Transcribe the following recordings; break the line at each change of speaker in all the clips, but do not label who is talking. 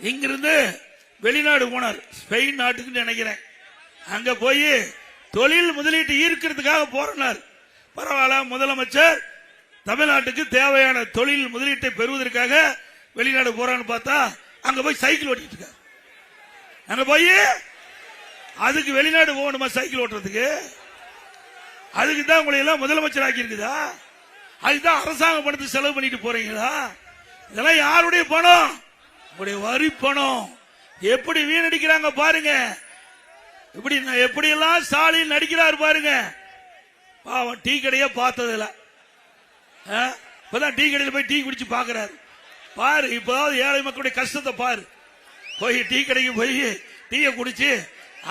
இங்கிருந்து வெளிநாடு போனார், ஸ்பெயின் நாட்டுக்கு நினைக்கிறேன். அங்க போய் தொழில் முதலீட்டு ஈர்க்கிறதுக்காக போறார். பரவாயில்ல, முதலமைச்சர் தமிழ்நாட்டுக்கு தேவையான தொழில் முதலீட்டை பெறுவதற்காக வெளிநாடு போறான்னு பார்த்தா அங்க போய் சைக்கிள் ஓட்டிட்டு இருக்காரு. அங்க போய் அதுக்கு வெளிநாடு போகணுமா சைக்கிள் ஓட்டுறதுக்கு? அதுக்கு தான் உங்களை எல்லாம் முதலமைச்சர் ஆக்கி இருக்குதா? அதுதான் அரசாங்க பணத்தை செலவு பண்ணிட்டு போறீங்களா? இதெல்லாம் யாருடைய பணம்? உங்களுடைய வரி பணம். எப்படி வீணடிக்கிறாங்க பாருங்க. இப்படி எப்படி எல்லாம் ஸ்டாலின் நடிக்கிறார் பாருங்க. பாவம், டீ கடையே பார்த்ததில்ல. இப்பதான் டீ கடையில் போய் டீ குடிச்சு பாக்குறாரு. பாரு, இப்பதாவது ஏழை மக்களுடைய கஷ்டத்தை பாரு. போய் டீ கடைக்கு போய் டீயை குடிச்சு,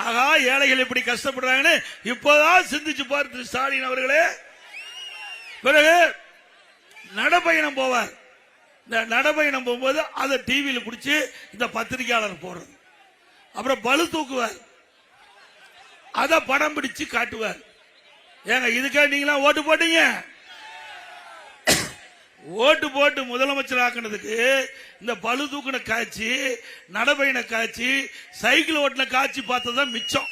ஆகா ஏழைகள் எப்படி கஷ்டப்படுறாங்கன்னு இப்பதான் சிந்திச்சு பாரு ஸ்டாலின் அவர்களே. பிறகு நடைபயணம் போவார். இந்த நடைபயணம் போகும்போது அதை டிவியில் குடிச்சு இந்த பத்திரிகையாளர் போடுறது. அப்புறம் பளு தூக்குவார், அதை படம் பிடிச்சு காட்டுவார். ஏங்க இதுக்காக நீங்களா ஓட்டு போட்டீங்க? ஓட்டு போட்டு முதலமைச்சர் ஆக்கினதுக்கு இந்த பளு தூக்கின காட்சி, நடைபயண காட்சி, சைக்கிள் ஓட்டின காட்சி பார்த்ததுதான் மிச்சம்.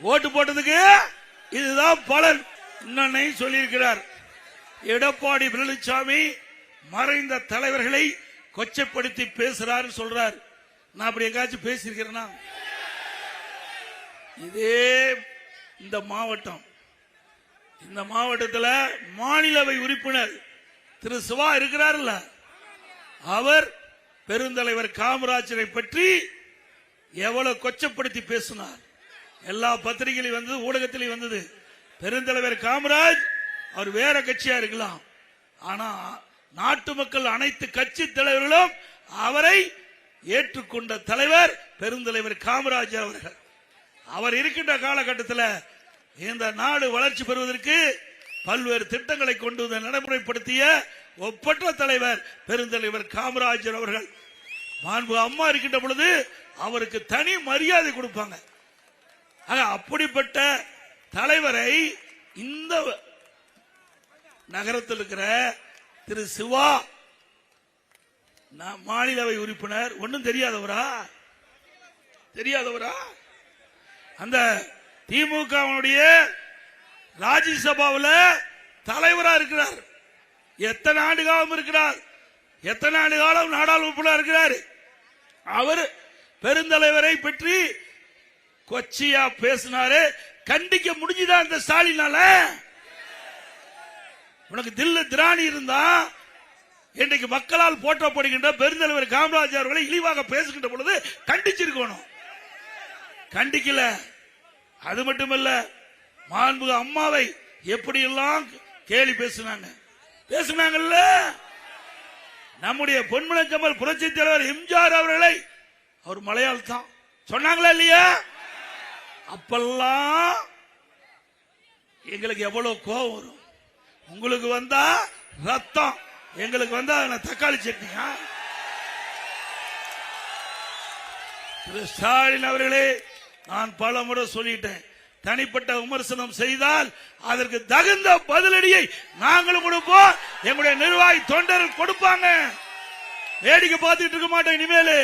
ஓட்டு போட்டதுக்கு இதுதான் பலன். இன்னொன்னையும் சொல்லியிருக்கிறார், எடப்பாடி பழனிசாமி மறைந்த தலைவர்களை கொச்சைப்படுத்தி பேசுறாரு சொல்றார். நான் அப்படி எங்காச்சும் பேசியிருக்கிறேன்னா? இதே இந்த மாவட்டத்தில் மாநிலவை உறுப்பினர் திரு சிவா இருக்கிறார்ல, அவர் பெருந்தலைவர் காமராஜரை பற்றி எவ்வளவு கொச்சப்படுத்தி பேசினார். எல்லா பத்திரிகையிலும் வந்தது, ஊடகத்திலும் வந்தது. பெருந்தலைவர் காமராஜ் அவர் வேற கட்சியா இருக்கலாம், ஆனா நாட்டு மக்கள் அனைத்து கட்சி தலைவர்களும் அவரை ஏற்றுக்கொண்ட தலைவர் பெருந்தலைவர் காமராஜர் அவர்கள். அவர் இருக்கின்ற காலகட்டத்தில் இந்த நாடு வளர்ச்சி பெறுவதற்கு பல்வேறு திட்டங்களை கொண்டு வந்து நடைமுறைப்படுத்திய ஒப்பற்ற தலைவர் பெருந்தலைவர் காமராஜர் அவர்கள். மாண்பு அம்மா இருக்கின்ற பொழுது அவருக்கு தனி மரியாதை கொடுப்பாங்க. அப்படிப்பட்ட தலைவரை இந்த நகரத்தில் இருக்கிற திரு சிவா மாநிலவை உறுப்பினர் ஒன்னும் தெரியாதவரா? அந்த திமுகவுடைய ராஜ்யசபாவில் தலைவரா இருக்கிறார். எத்தனை ஆண்டு காலம் இருக்கிறார், எத்தனை ஆண்டு காலம் நாடாளுமன்ற இருக்கிறார். அவர் பெருந்தலைவரை பற்றி கொச்சியா பேசினாரு. கண்டிக்க முடிஞ்சுதான் இந்த ஸ்டாலினால? உனக்கு தில்லு திராணி இருந்தா இன்றைக்கு மக்களால் போற்றப்படுகின்ற பெருந்தலைவர் காமராஜர் அவர்களை இழிவாக பேசுகின்ற பொழுது கண்டிச்சிருக்கணும். கண்டிக்கல. அது மட்டுமல்ல, மாண்புமிகு அம்மாவை எப்படி எல்லாம் கேலி பேசினாங்கல்ல. நம்முடைய பொன்மனச்செம்மல் புரட்சி தலைவர் எம்ஜிஆர் அவர்களை அவர் மலையாளம் தான் சொன்னாங்களா இல்லையா? அப்பெல்லாம் எங்களுக்கு எவ்வளவு கோபம் வரும். உங்களுக்கு வந்தா ரத்தம், எங்களுக்கு வந்தா தக்காளி சட்னியா? திரு ஸ்டாலின் அவர்களே, நான் பல முறை சொல்லிட்டேன், தனிப்பட்ட விமர்சனம் செய்தால் அதற்கு தகுந்த பதிலடியை நாங்களும் கொடுப்போம், எங்களுடைய நிர்வாகி தொண்டர்கள் கொடுப்பாங்க. வேடிக்கை பார்த்துட்டு இருக்க மாட்டோம் இனிமேல்.